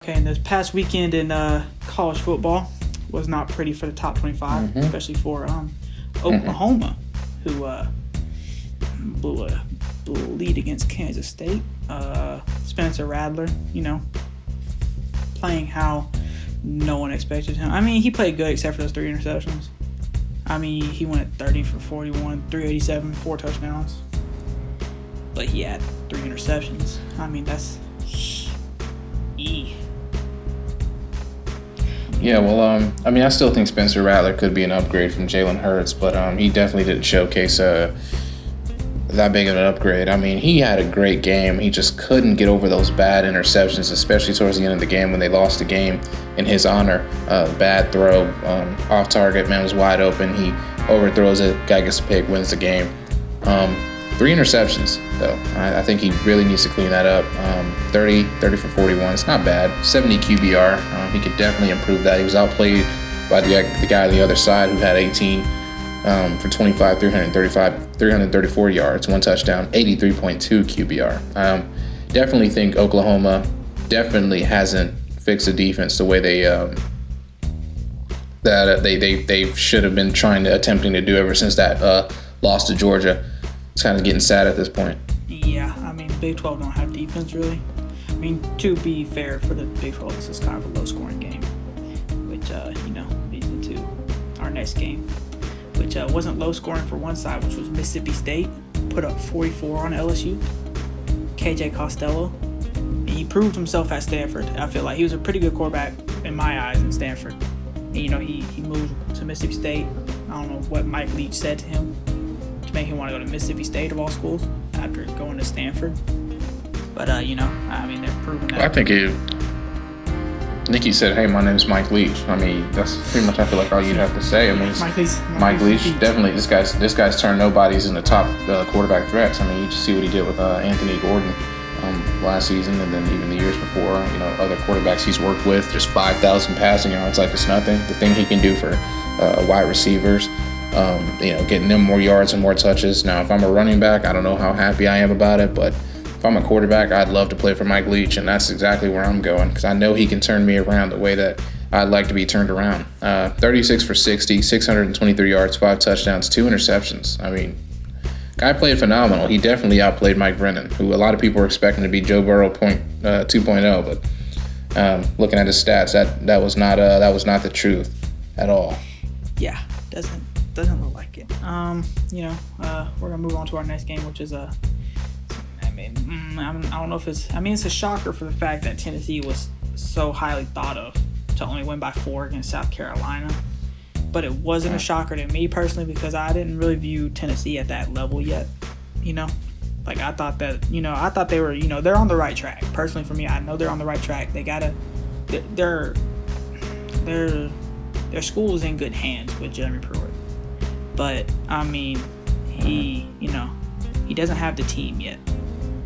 Okay, and this past weekend in college football was not pretty for the top 25, especially for Oklahoma, who blew a lead against Kansas State. Spencer Rattler, playing how no one expected him. I mean, he played good except for those 3 interceptions. I mean, he went at 30 for 41, 387, 4 touchdowns. But he had 3 interceptions. I mean, that's... Yeah, well, I still think Spencer Rattler could be an upgrade from Jalen Hurts, but he definitely didn't showcase that big of an upgrade. I mean, he had a great game. He just couldn't get over those bad interceptions, especially towards the end of the game when they lost the game in his honor. Bad throw, off target, man was wide open. He overthrows it, guy gets a pick, wins the game. 3 interceptions, though. I think he really needs to clean that up. 30 for 41. It's not bad. 70 QBR. He could definitely improve that. He was outplayed by the guy on the other side who had 18 for 25, 334 yards, 1 touchdown, 83.2 QBR. Definitely think Oklahoma definitely hasn't fixed the defense the way they should have been attempting to do ever since that loss to Georgia. It's kind of getting sad at this point. Yeah, I mean, Big 12 don't have defense, really. I mean, to be fair, for the Big 12, this is kind of a low-scoring game, which, leads into our next game, which wasn't low-scoring for one side, which was Mississippi State, put up 44 on LSU. KJ Costello, he proved himself at Stanford. I feel like he was a pretty good quarterback in my eyes in Stanford. And, he moved to Mississippi State. I don't know what Mike Leach said to him to make him want to go to Mississippi State of all schools after going to Stanford. But, they're proving that. I think Nicky said, hey, my name is Mike Leach. I mean, that's pretty much, I feel like, all you'd have to say. I mean, Mike Leach, definitely, this guy's turned nobodies into top quarterback threats. I mean, you just see what he did with Anthony Gordon last season, and then even the years before, other quarterbacks he's worked with, just 5,000 passing yards like it's nothing. The thing he can do for wide receivers, getting them more yards and more touches. Now, if I'm a running back, I don't know how happy I am about it, but if I'm a quarterback, I'd love to play for Mike Leach, and that's exactly where I'm going because I know he can turn me around the way that I'd like to be turned around. 36 for 60, 623 yards, 5 touchdowns, 2 interceptions. I mean, guy played phenomenal. He definitely outplayed Mike Brennan, who a lot of people were expecting to be Joe Burrow 2.0, but looking at his stats, that was not the truth at all. Yeah, doesn't look like it. We're gonna move on to our next game, which is I don't know if it's a shocker for the fact that Tennessee was so highly thought of to only win by 4 against South Carolina. But it wasn't a shocker to me personally because I didn't really view Tennessee at that level yet. Like I thought they were, they're on the right track. Personally for me, I know they're on the right track. They gotta, their school is in good hands with Jeremy Pruitt. But I mean, he doesn't have the team yet.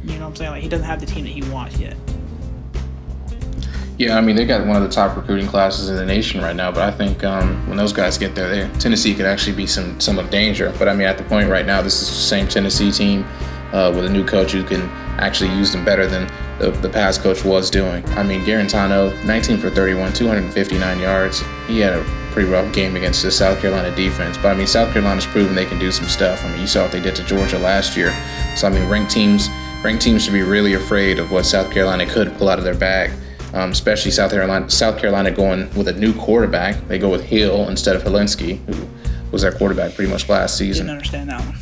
You know what I'm saying? Like he doesn't have the team that he wants yet. Yeah, I mean, they got one of the top recruiting classes in the nation right now, but I think when those guys get there, Tennessee could actually be some of danger. But I mean, at the point right now, this is the same Tennessee team with a new coach who can actually use them better than the past coach was doing. I mean, Garantano, 19 for 31, 259 yards. He had a pretty rough game against the South Carolina defense. But I mean, South Carolina's proven they can do some stuff. I mean, you saw what they did to Georgia last year. So I mean, ranked teams should be really afraid of what South Carolina could pull out of their bag. Especially South Carolina going with a new quarterback. They go with Hill instead of Helinski, who was their quarterback pretty much last season. Didn't understand that one.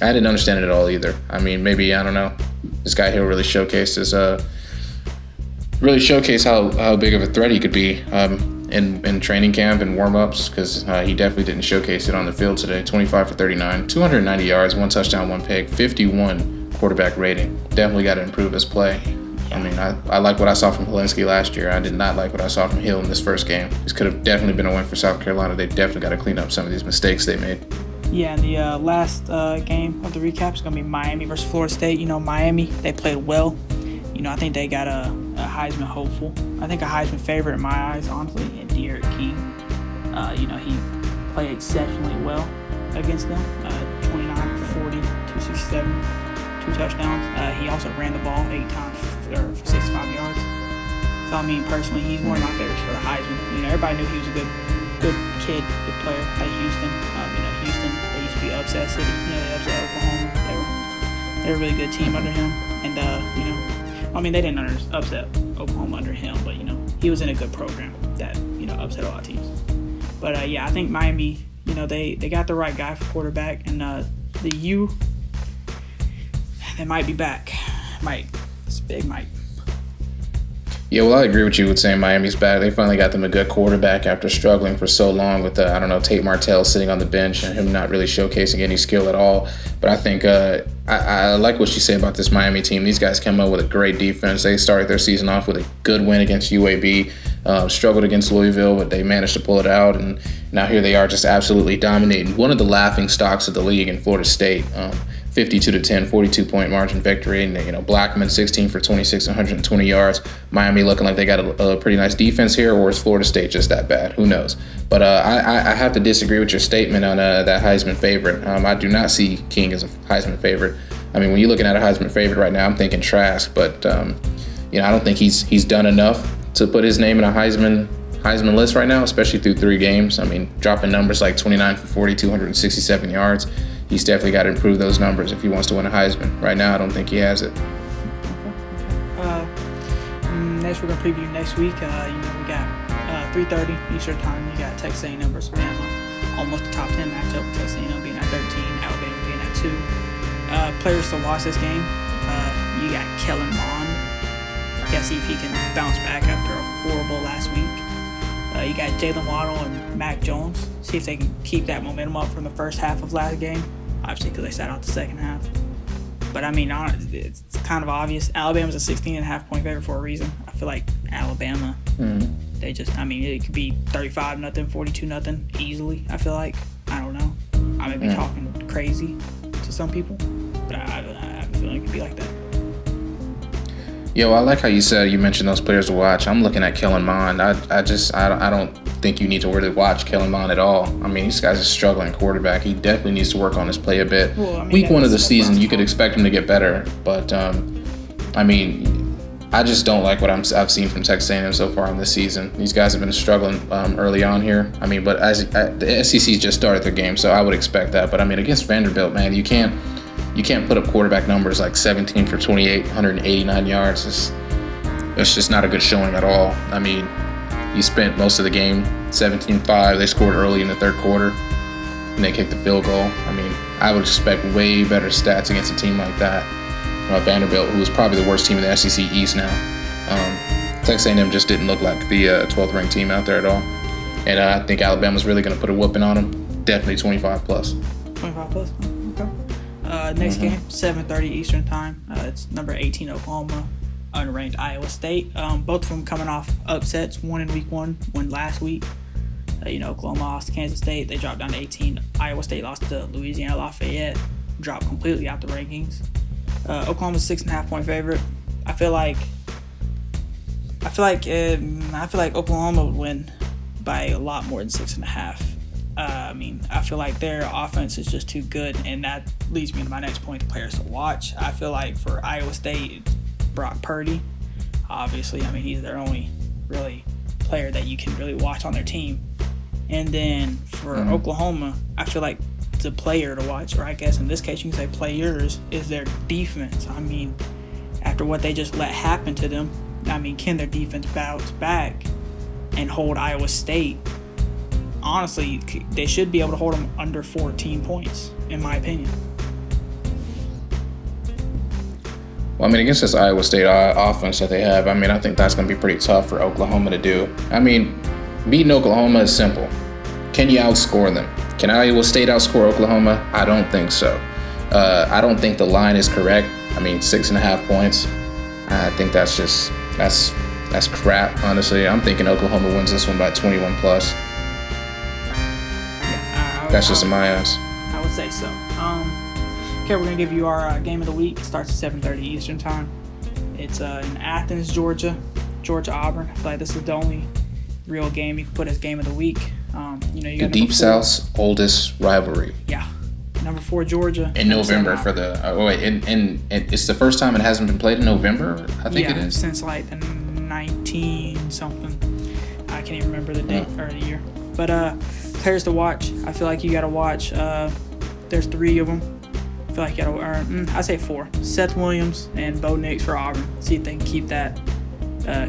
I didn't understand it at all either. I mean, maybe, I don't know. This guy Hill really showcased how big of a threat he could be in training camp and warm-ups because he definitely didn't showcase it on the field today. 25 for 39, 290 yards, 1 touchdown, 1 pick, 51 quarterback rating. Definitely got to improve his play. I mean, I like what I saw from Helinski last year. I did not like what I saw from Hill in this first game. This could have definitely been a win for South Carolina. They definitely got to clean up some of these mistakes they made. Yeah, the last game of the recap is going to be Miami versus Florida State. Miami, they played well. I think they got a Heisman hopeful. I think a Heisman favorite in my eyes, honestly, and De'Aaron King. He played exceptionally well against them. 29 for 40, 267. 2 touchdowns. He also ran the ball 8 times for 65 yards. So, I mean, personally, he's one of my favorites for the Heisman. You know, everybody knew he was a good kid, good player at Houston. You know, Houston, they used to be upset city. You know, they upset Oklahoma. They were a really good team under him. And, you know, I mean, they didn't upset Oklahoma under him, but, you know, he was in a good program that, you know, upset a lot of teams. But, yeah, I think Miami, you know, they got the right guy for quarterback. And the U, they might be back. It's big Mike. Yeah, well, I agree with you with saying Miami's back. They finally got them a good quarterback after struggling for so long with, Tate Martell sitting on the bench and him not really showcasing any skill at all. But I think I like what you say about this Miami team. These guys came up with a great defense. They started their season off with a good win against UAB, struggled against Louisville, but they managed to pull it out. And now here they are just absolutely dominating. One of the laughing stocks of the league in Florida State. 52-10, 42-point margin victory. And, you know, Blackman 16 for 26, 120 yards. Miami looking like they got a pretty nice defense here, or is Florida State just that bad? Who knows? But I have to disagree with your statement on that Heisman favorite. I do not see King as a Heisman favorite. I mean, when you're looking at a Heisman favorite right now, I'm thinking Trask. But, you know, I don't think he's done enough to put his name in a Heisman list right now, especially through 3 games. I mean, dropping numbers like 29 for 40, 267 yards. He's definitely got to improve those numbers if he wants to win a Heisman. Right now, I don't think he has it. Next, we're going to preview next week. You know, we got 3:30 Eastern Time. You got Texas A&M versus Bama. Almost a top 10 matchup. Texas A&M being at 13, Alabama being at 2. Players to watch this game. You got Kellen Mond. Guess see if he can bounce back after a horrible last week. You got Jalen Waddle and Mac Jones. See if they can keep that momentum up from the first half of last game. Obviously, because they sat out the second half. But, I mean, it's kind of obvious. Alabama's a 16.5-point favorite for a reason. I feel like Alabama, they just, I mean, it could be 35-0, 42-0 easily, I feel like. I don't know. I may be talking crazy to some people, but I have a feeling it could be like that. Yeah, well, I like how you mentioned those players to watch. I'm looking at Kellen Mond. I don't think you need to really watch Kellen Mond at all. I mean, this guy's a struggling quarterback. He definitely needs to work on his play a bit. Well, I mean, Week 1 of the season, you could expect him to get better. But, I mean, I just don't like what I've seen from Texas A&M so far in this season. These guys have been struggling early on here. I mean, but the SEC's just started their game, so I would expect that. But, I mean, against Vanderbilt, man, you can't put up quarterback numbers like 17 for 28, 189 yards. It's just not a good showing at all. I mean, you spent most of the game 17-5. They scored early in the third quarter, and they kicked the field goal. I mean, I would expect way better stats against a team like that. Vanderbilt, who is probably the worst team in the SEC East now. Texas A&M just didn't look like the 12th-ranked team out there at all. And I think Alabama's really going to put a whooping on them. Definitely 25+. 25+? Okay. Next game, 7:30 Eastern Time. It's number 18 Oklahoma, unranked Iowa State. Both of them coming off upsets. One in Week 1, one last week. You know, Oklahoma lost to Kansas State. They dropped down to 18. Iowa State lost to Louisiana Lafayette. Dropped completely out the rankings. Oklahoma's 6.5-point favorite. I feel like Oklahoma would win by a lot more than 6.5. I mean, I feel like their offense is just too good, and that leads me to my next point, the players to watch. I feel like for Iowa State, it's Brock Purdy. Obviously, I mean, he's their only really player that you can really watch on their team. And then for Oklahoma, I feel like the player to watch, or I guess in this case you can say players, is their defense. I mean, after what they just let happen to them, I mean, can their defense bounce back and hold Iowa State? Honestly, they should be able to hold them under 14 points, in my opinion. Well, I mean, against this Iowa State offense that they have, I mean, I think that's going to be pretty tough for Oklahoma to do. I mean, beating Oklahoma is simple. Can you outscore them? Can Iowa State outscore Oklahoma? I don't think so. I don't think the line is correct. I mean, 6.5 points. I think that's crap, honestly. I'm thinking Oklahoma wins this one by 21+. That's just in my eyes. I would say so. Okay, we're going to give you our game of the week. It starts at 7:30 Eastern Time. It's in Athens, Georgia. Auburn. I feel like this is the only real game you can put as game of the week. You got the Deep South's oldest rivalry. Yeah. Number 4, Georgia. In November for the and it's the first time it hasn't been played in November, I think it is. Since like the 1990s. 14 something. I can't even remember the date or the year. But players to watch. I feel like you got to watch. There's 3 of them. I feel like you got to. I say 4. Seth Williams and Bo Nix for Auburn. See if they can keep that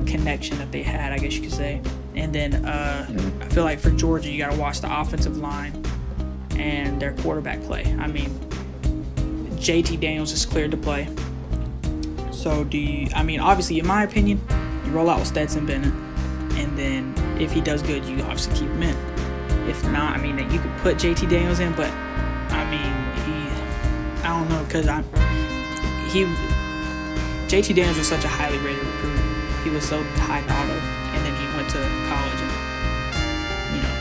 connection that they had, I guess you could say. And then I feel like for Georgia, you got to watch the offensive line and their quarterback play. I mean, JT Daniels is cleared to play. So obviously, in my opinion, you roll out with Stetson Bennett. And then if he does good, you obviously keep him in. If not, you could put JT Daniels in, but I don't know, because JT Daniels was such a highly rated recruit. He was so high thought of, and then he went to college and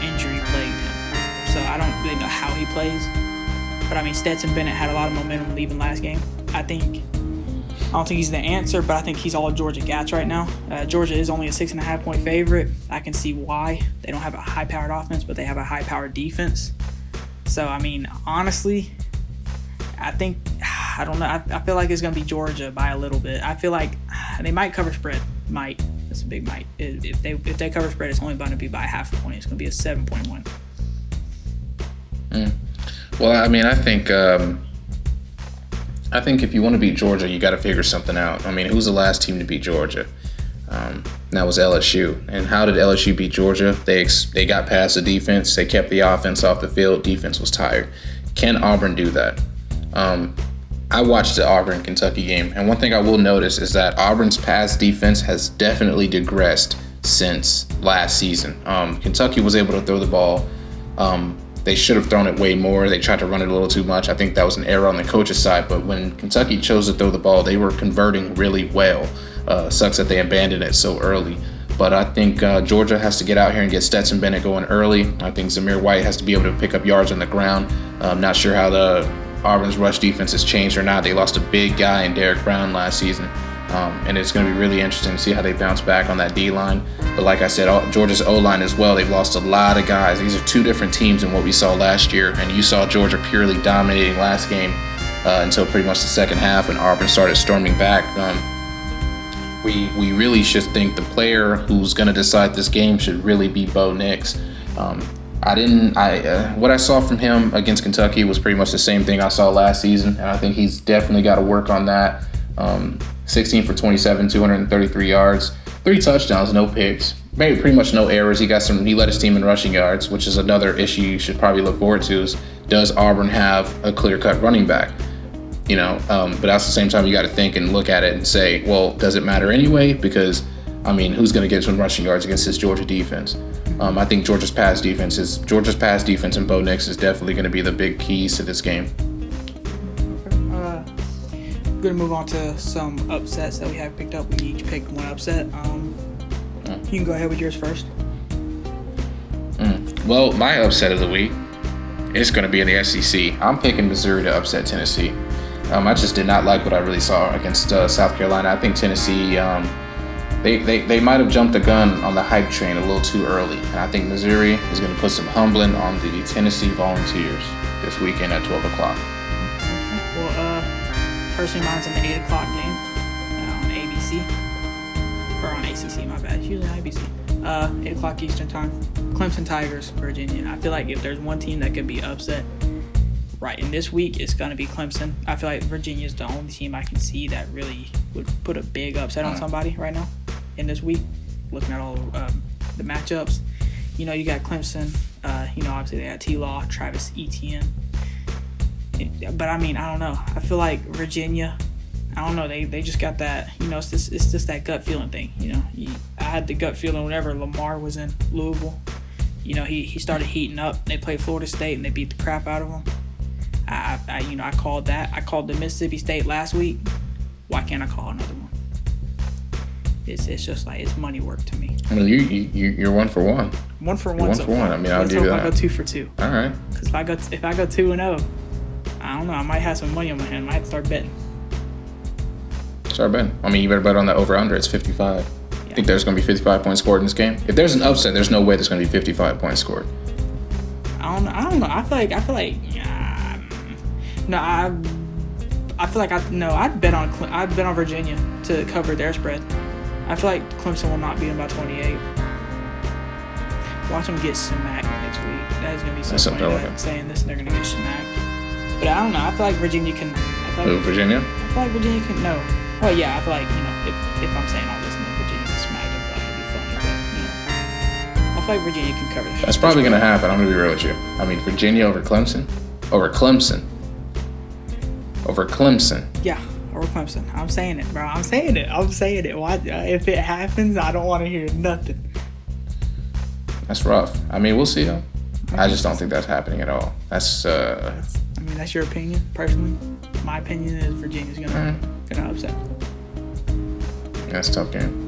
injury plagued him. So I don't really know how he plays. But Stetson Bennett had a lot of momentum leaving last game. I don't think he's the answer, but I think he's all Georgia gats right now. Georgia is only a 6.5-point favorite. I can see why. They don't have a high-powered offense, but they have a high-powered defense. So, honestly, I don't know. I feel like it's going to be Georgia by a little bit. I feel like they might cover spread. Might. That's a big might. If they cover spread, it's only going to be by half a point. It's going to be a 7-point win. Well, I think if you want to beat Georgia, you got to figure something out. Who's the last team to beat Georgia? That was LSU. And how did LSU beat Georgia? They got past the defense. They kept the offense off the field. Defense was tired. Can Auburn do that? I watched the Auburn-Kentucky game, and one thing I will notice is that Auburn's pass defense has definitely digressed since last season. Kentucky was able to throw the ball. They should have thrown it way more. They tried to run it a little too much. I think that was an error on the coach's side. But when Kentucky chose to throw the ball, they were converting really well. Sucks that they abandoned it so early. But I think Georgia has to get out here and get Stetson Bennett going early. I think Zamir White has to be able to pick up yards on the ground. I'm not sure how the Auburn's rush defense has changed or not. They lost a big guy in Derek Brown last season. And it's going to be really interesting to see how they bounce back on that D-line. But like I said, Georgia's O-line as well, they've lost a lot of guys. These are 2 different teams than what we saw last year. And you saw Georgia purely dominating last game until pretty much the second half when Auburn started storming back. We really should think the player who's going to decide this game should really be Bo Nix. What I saw from him against Kentucky was pretty much the same thing I saw last season. And I think he's definitely got to work on that. 16 for 27, 233 yards, 3 touchdowns, no picks, maybe pretty much no errors. He led his team in rushing yards, which is another issue you should probably look forward to is, does Auburn have a clear-cut running back? But at the same time, you got to think and look at it and say, well, does it matter anyway? Because, who's going to get some rushing yards against this Georgia defense? I think Georgia's pass defense and Bo Nix is definitely going to be the big keys to this game. Going to move on to some upsets that we have picked up. We each picked one upset. You can go ahead with yours first. Well, my upset of the week is going to be in the SEC. I'm picking Missouri to upset Tennessee. I just did not like what I really saw against South Carolina. I think Tennessee, they might have jumped the gun on the hype train a little too early. And I think Missouri is going to put some humbling on the Tennessee Volunteers this weekend at 12 o'clock. Personally, mine's an 8 o'clock game on ABC. Or on ACC, my bad. It's usually on ABC. 8 o'clock Eastern time. Clemson Tigers, Virginia. I feel like if there's one team that could be upset right in this week, it's going to be Clemson. I feel like Virginia is the only team I can see that really would put a big upset on somebody right now in this week. Looking at all the matchups. You got Clemson. Obviously they got T-Law, Travis Etienne. But I don't know. I feel like Virginia, I don't know. They just got that. It's just that gut feeling thing. I had the gut feeling whenever Lamar was in Louisville. He started heating up. They played Florida State and they beat the crap out of them. I called that. I called the Mississippi State last week. Why can't I call another one? It's just like it's money work to me. You're 1 for 1. 1 for 1. You're 1 for 1. I'll do that. I go 2 for 2. All right. Because if I go 2-0. I don't know. I might have some money on my hand. I might have to start betting. Start betting. You better bet on the over-under. It's 55. Yeah. I think there's going to be 55 points scored in this game. If there's an upset, there's no way there's going to be 55 points scored. I don't know. I feel like. No, I feel like I'd bet on Virginia to cover their spread. I feel like Clemson will not beat them by 28. Watch them get smacked next week. That is going to be so funny that I'm saying this and they're going to get smacked. But I don't know. I feel like Virginia can. Virginia? I feel like Virginia can. No. Well, yeah. I feel like, if I'm saying all this and then Virginia gets smacked, I feel like it'd be funny. But, I feel like Virginia can cover this. That's probably going to happen. I'm going to be real with you. I mean, Virginia over Clemson? Over Clemson. Yeah. Over Clemson. I'm saying it, bro. I'm saying it. Why? If it happens, I don't want to hear nothing. That's rough. I mean, we'll see, though. I just don't think that's happening at all. That's your opinion, personally. My opinion is Virginia's gonna upset. That's a tough game.